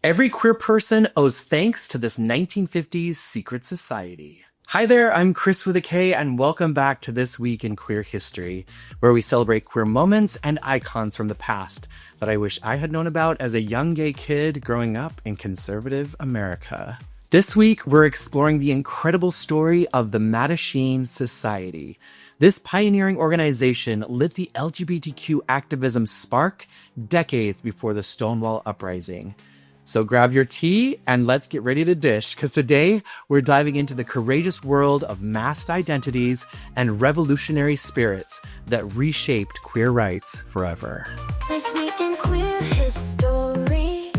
Every queer person owes thanks to this 1950s secret society. Hi there, I'm Chris with a K, and welcome back to This Week in Queer History, where we celebrate queer moments and icons from the past that I wish I had known about as a young gay kid growing up in conservative America. This week, we're exploring the incredible story of the Mattachine Society. This pioneering organization lit the LGBTQ activism spark decades before the Stonewall uprising. So grab your tea and let's get ready to dish, because today we're diving into the courageous world of masked identities and revolutionary spirits that reshaped queer rights forever. This week in queer history,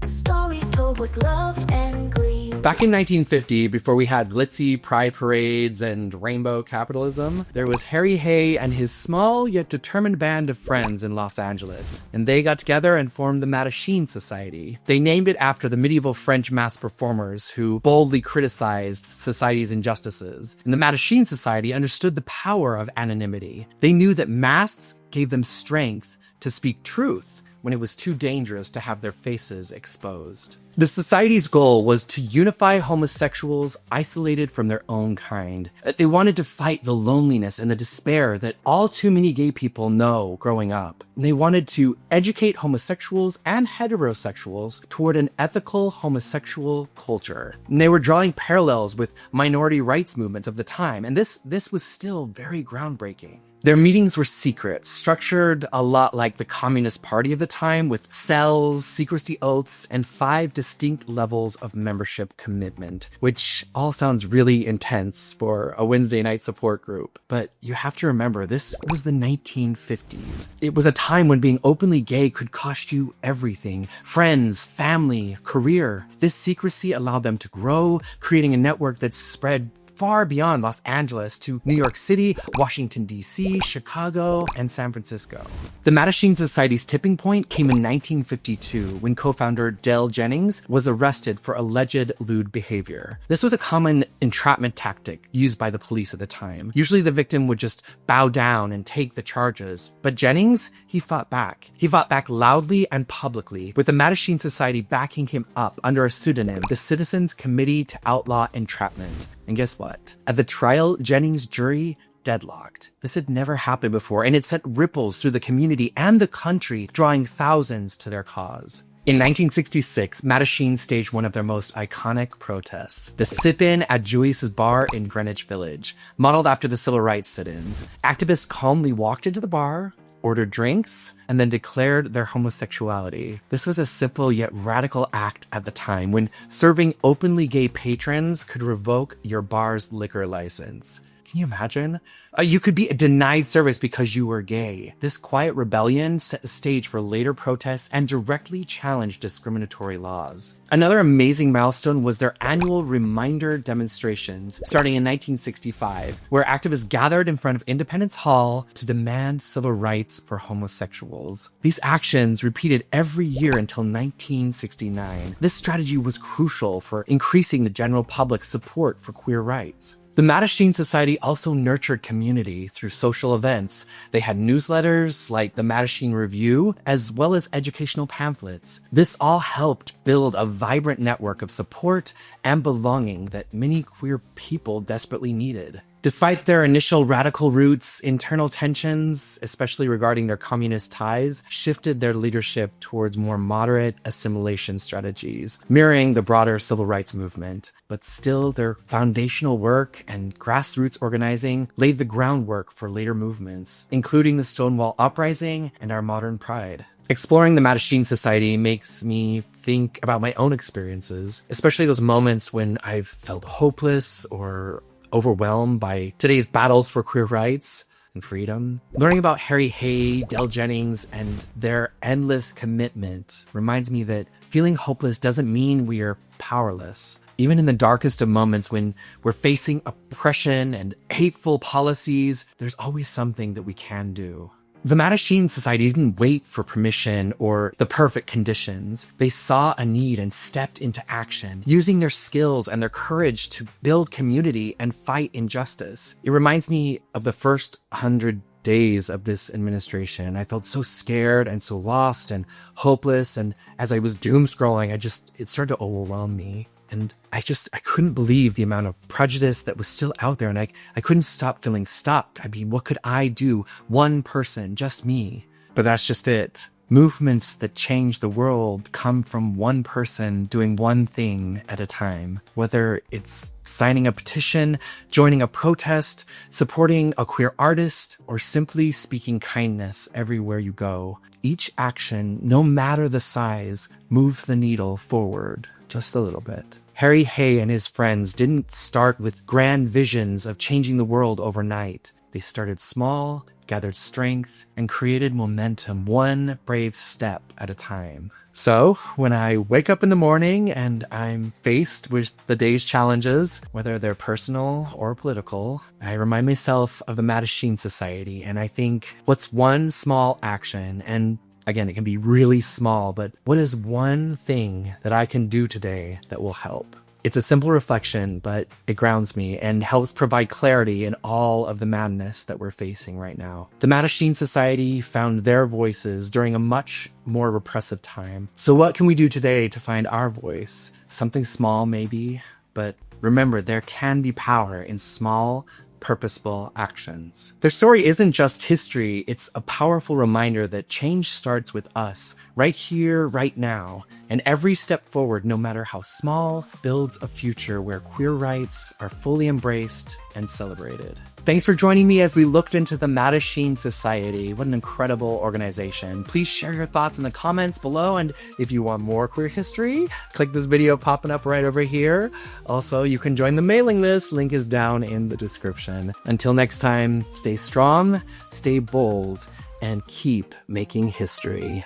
stories told with love and glee. Back in 1950, before we had glitzy pride parades and rainbow capitalism, there was Harry Hay and his small yet determined band of friends in Los Angeles. And they got together and formed the Mattachine Society. They named it after the medieval French masked performers who boldly criticized society's injustices. And the Mattachine Society understood the power of anonymity. They knew that masks gave them strength to speak truth when it was too dangerous to have their faces exposed. The society's goal was to unify homosexuals isolated from their own kind. They wanted to fight the loneliness and the despair that all too many gay people know growing up. They wanted to educate homosexuals and heterosexuals toward an ethical homosexual culture. And they were drawing parallels with minority rights movements of the time, and this was still very groundbreaking. Their meetings were secret, structured a lot like the Communist Party of the time, with cells, secrecy oaths, and 5 distinct levels of membership commitment, which all sounds really intense for a Wednesday night support group. But you have to remember, this was the 1950s. It was a time when being openly gay could cost you everything: friends, family, career. This secrecy allowed them to grow, creating a network that spread far beyond Los Angeles to New York City, Washington, D.C., Chicago, and San Francisco. The Mattachine Society's tipping point came in 1952 when co-founder Dell Jennings was arrested for alleged lewd behavior. This was a common entrapment tactic used by the police at the time. Usually the victim would just bow down and take the charges. But Jennings, he fought back. He fought back loudly and publicly, with the Mattachine Society backing him up under a pseudonym, the Citizens Committee to Outlaw Entrapment. And guess what? At the trial, Jennings' jury deadlocked. This had never happened before, and it sent ripples through the community and the country, drawing thousands to their cause. In 1966, Mattachine staged one of their most iconic protests, the sit-in at Julius's Bar in Greenwich Village, modeled after the civil rights sit-ins. Activists calmly walked into the bar, ordered drinks, and then declared their homosexuality. This was a simple yet radical act at the time, when serving openly gay patrons could revoke your bar's liquor license. Can you imagine? You could be denied service because you were gay. This quiet rebellion set the stage for later protests and directly challenged discriminatory laws. Another amazing milestone was their annual reminder demonstrations, starting in 1965, where activists gathered in front of Independence Hall to demand civil rights for homosexuals. These actions repeated every year until 1969. This strategy was crucial for increasing the general public's support for queer rights. The Mattachine Society also nurtured community through social events. They had newsletters like the Mattachine Review, as well as educational pamphlets. This all helped build a vibrant network of support and belonging that many queer people desperately needed. Despite their initial radical roots, internal tensions, especially regarding their communist ties, shifted their leadership towards more moderate assimilation strategies, mirroring the broader civil rights movement. But still, their foundational work and grassroots organizing laid the groundwork for later movements, including the Stonewall Uprising and our modern pride. Exploring the Mattachine Society makes me think about my own experiences, especially those moments when I've felt hopeless or overwhelmed by today's battles for queer rights and freedom. Learning about Harry Hay, Dell Jennings, and their endless commitment reminds me that feeling hopeless doesn't mean we are powerless. Even in the darkest of moments when we're facing oppression and hateful policies, there's always something that we can do. The Mattachine Society didn't wait for permission or the perfect conditions. They saw a need and stepped into action, using their skills and their courage to build community and fight injustice. It reminds me of the first 100 days of this administration. I felt so scared and so lost and hopeless. And as I was doom scrolling, it started to overwhelm me. And I couldn't believe the amount of prejudice that was still out there. And I couldn't stop feeling stuck. I mean, what could I do? One person, just me. But that's just it. Movements that change the world come from one person doing one thing at a time. Whether it's signing a petition, joining a protest, supporting a queer artist, or simply speaking kindness everywhere you go. Each action, no matter the size, moves the needle forward just a little bit. Harry Hay and his friends didn't start with grand visions of changing the world overnight. They started small, gathered strength, and created momentum one brave step at a time. So, when I wake up in the morning and I'm faced with the day's challenges, whether they're personal or political, I remind myself of the Mattachine Society, and I think, what's one small action? And again, it can be really small, but what is one thing that I can do today that will help? It's a simple reflection, but it grounds me and helps provide clarity in all of the madness that we're facing right now. The Mattachine Society found their voices during a much more repressive time. So what can we do today to find our voice? Something small, maybe, but remember, there can be power in small, purposeful actions. Their story isn't just history, it's a powerful reminder that change starts with us, right here, right now. And every step forward, no matter how small, builds a future where queer rights are fully embraced and celebrated. Thanks for joining me as we looked into the Mattachine Society. What an incredible organization. Please share your thoughts in the comments below. And if you want more queer history, click this video popping up right over here. Also, you can join the mailing list. Link is down in the description. Until next time, stay strong, stay bold, and keep making history.